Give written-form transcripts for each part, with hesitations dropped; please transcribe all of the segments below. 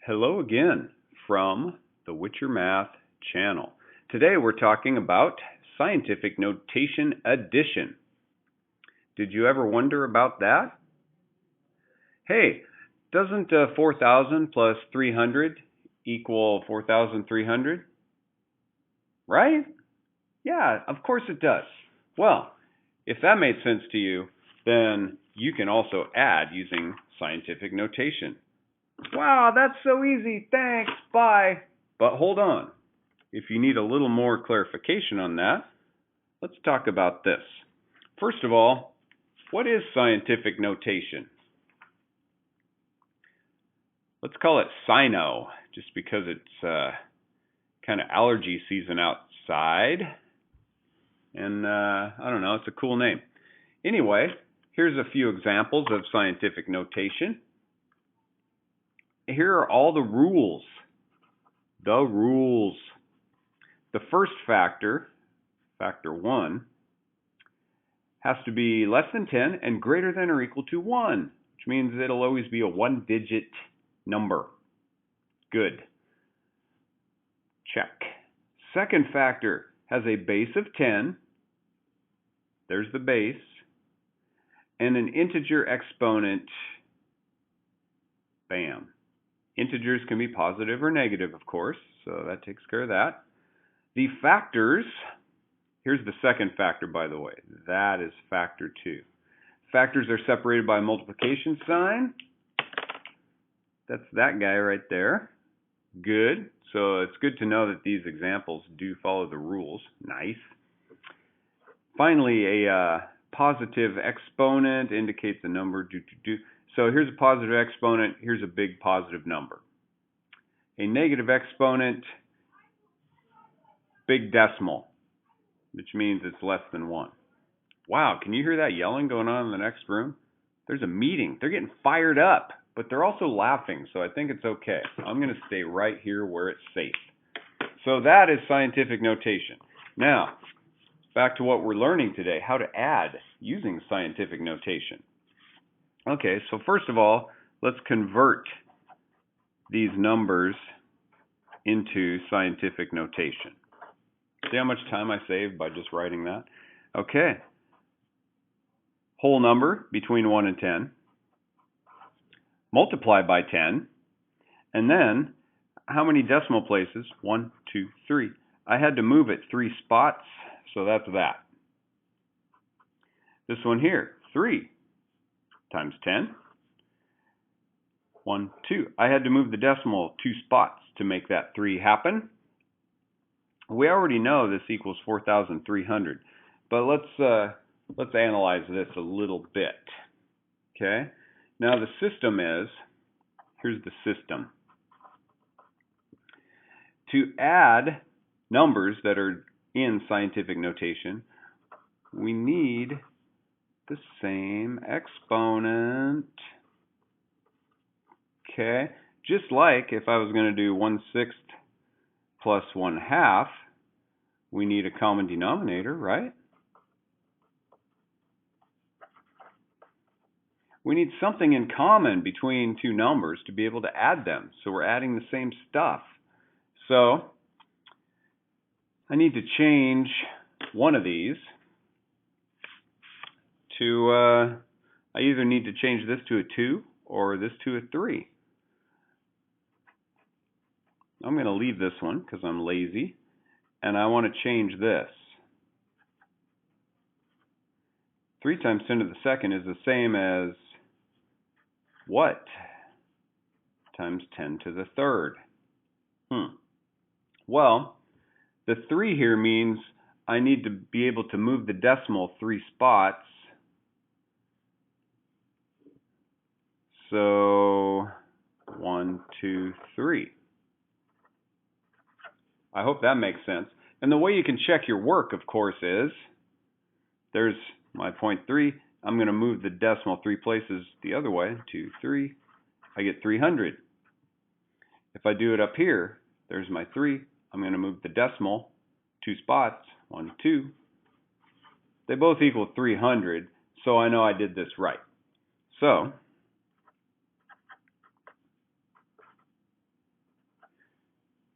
Hello again from the whitchermath channel. Today we're talking about scientific notation addition. Did you ever wonder about that? Hey, doesn't 4,000 plus 300 equal 4,300? Right? Yeah, of course it does. Well, if that made sense to you, then you can also add using scientific notation. Wow, that's so easy. Thanks. Bye. But hold on. If you need a little more clarification on that, let's talk about this. First of all, what is scientific notation? Let's call it Sino, just because it's kind of allergy season outside. And I don't know, it's a cool name. Anyway, here's a few examples of scientific notation. Here are all the rules. The rules. The first factor, factor 1, has to be less than 10 and greater than or equal to 1, which means it'll always be a one-digit number. Good. Check. Second factor has a base of 10. There's the base. And an integer exponent. Bam. Integers can be positive or negative, of course, so that takes care of that. The factors, here's the second factor, by the way. That is factor 2. Factors are separated by a multiplication sign. That's that guy right there. Good. So it's good to know that these examples do follow the rules. Nice. Finally, a positive exponent indicates the number So here's a positive exponent, here's a big positive number. A negative exponent, big decimal, which means it's less than 1. Wow, can you hear that yelling going on in the next room? There's a meeting. They're getting fired up, but they're also laughing, so I think it's okay. I'm going to stay right here where it's safe. So that is scientific notation. Now, back to what we're learning today, how to add using scientific notation. Okay, so first of all, let's convert these numbers into scientific notation. See how much time I saved by just writing that? Okay. Whole number between 1 and 10. Multiply by 10. And then, how many decimal places? 1, 2, 3. I had to move it 3 spots, so that's that. This one here, 3. Times 10. 1, 2. I had to move the decimal 2 spots to make that 3 happen. We already know this equals 4,300, but let's analyze this a little bit. Okay. Now the system is, here's the system. To add numbers that are in scientific notation, we need the same exponent. Okay, just like if I was going to do 1/6 plus 1/2, we need a common denominator, right? We need something in common between two numbers to be able to add them. So we're adding the same stuff. So I need to change one of these to, I either need to change this to a 2 or this to a 3. I'm going to leave this one because I'm lazy, and I want to change this. 3 times 10 to the second is the same as what? Times 10 to the third. Well, the 3 here means I need to be able to move the decimal 3 spots. So 1, 2, 3. I hope that makes sense. And the way you can check your work, of course, is there's my 0.3. I'm going to move the decimal 3 places the other way. 2, 3. I get 300. If I do it up here, there's my 3. I'm going to move the decimal 2 spots. 1, 2. They both equal 300, so I know I did this right. So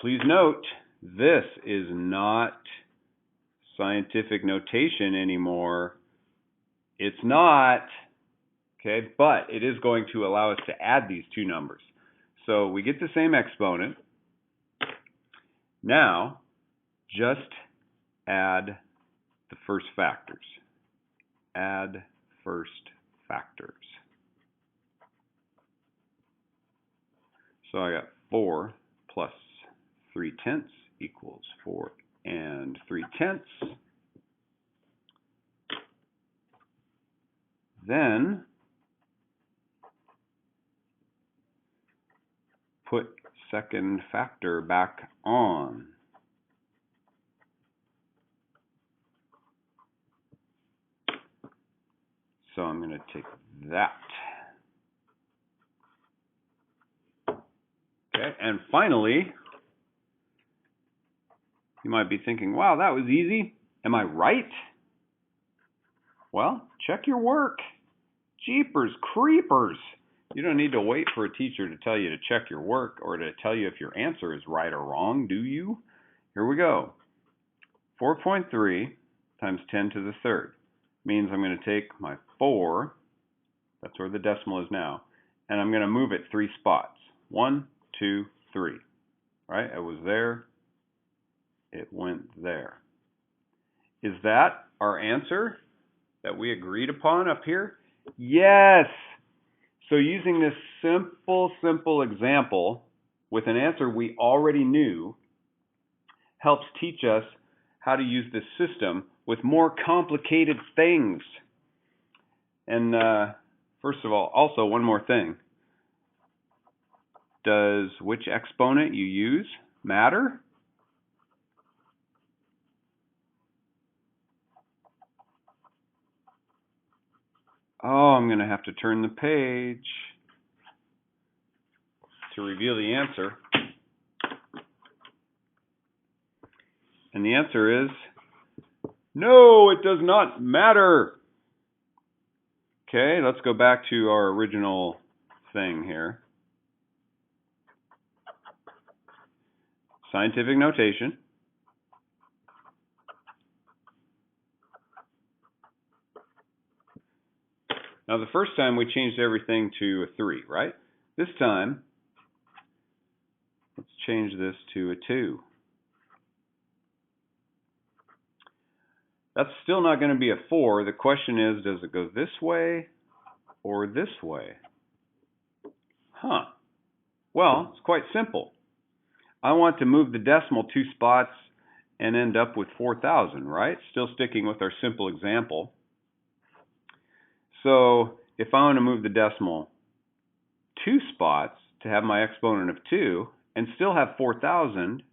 Please note, this is not scientific notation anymore. It's not, okay, but it is going to allow us to add these two numbers. So we get the same exponent. Now, just add the first factors. Add first factors. So I got 4 plus 3/10 equals 4 and 3/10. Then put second factor back on. So I'm going to take that. Okay, and finally, you might be thinking, wow, that was easy. Am I right? Well, check your work. Jeepers creepers. You don't need to wait for a teacher to tell you to check your work or to tell you if your answer is right or wrong, do you? Here we go. 4.3 times 10 to the third means I'm going to take my 4, that's where the decimal is now, and I'm going to move it 3 spots. 1, 2, 3. Right? It was there. It went there. Is that our answer that we agreed upon up here? Yes! So using this simple example with an answer we already knew helps teach us how to use this system with more complicated things. And first of all, also one more thing. Does which exponent you use matter? Oh, I'm going to have to turn the page to reveal the answer. And the answer is, no, it does not matter. Okay, let's go back to our original thing here. Scientific notation. Now, the first time we changed everything to a 3, right? This time, let's change this to a 2. That's still not going to be a 4. The question is, does it go this way or this way? Huh. Well, it's quite simple. I want to move the decimal 2 spots and end up with 4,000, right? Still sticking with our simple example. So if I want to move the decimal 2 spots to have my exponent of 2 and still have 4,000,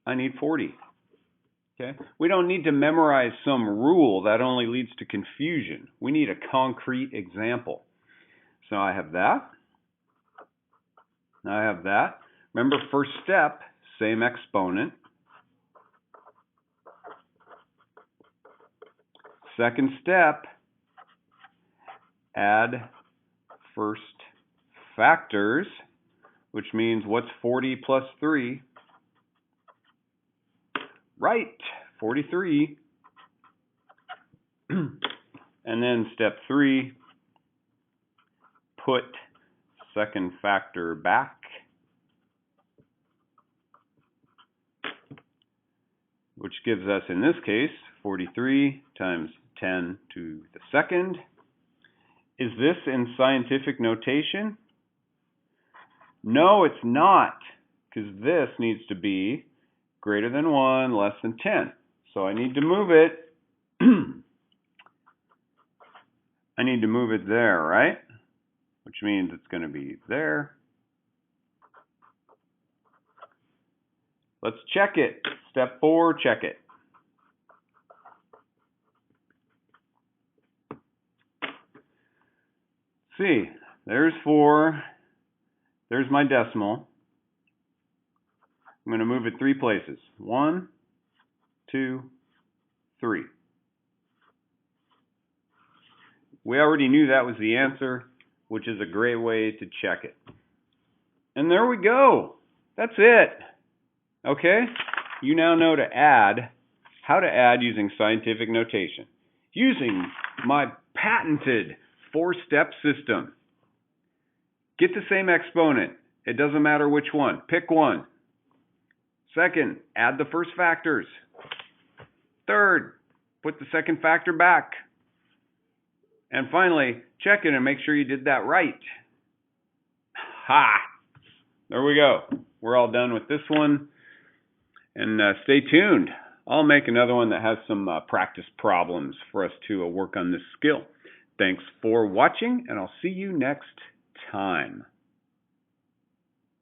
I need 40. Okay? We don't need to memorize some rule that only leads to confusion. We need a concrete example. So I have that. Now I have that. Remember, first step, same exponent. Second step, add first factors, which means what's 40 plus 3? Right, 43. And then step 3, put second factor back. Which gives us, in this case, 43 times 10 to the second. Is this in scientific notation? No, it's not, because this needs to be greater than 1, less than 10. So I need to move it. I need to move it there, right? Which means it's going to be there. Let's check it. Step 4, check it. See, there's 4. There's my decimal. I'm going to move it 3 places. 1, 2, 3. We already knew that was the answer, which is a great way to check it. And there we go. That's it. Okay? You now know how to add using scientific notation, using my patented 4-step system. Get the same exponent. It doesn't matter which one. Pick one. Second, add the first factors. Third, put the second factor back. And finally, check it and make sure you did that right. Ha! There we go. We're all done with this one. And stay tuned. I'll make another one that has some practice problems for us to work on this skill. Thanks for watching, and I'll see you next time.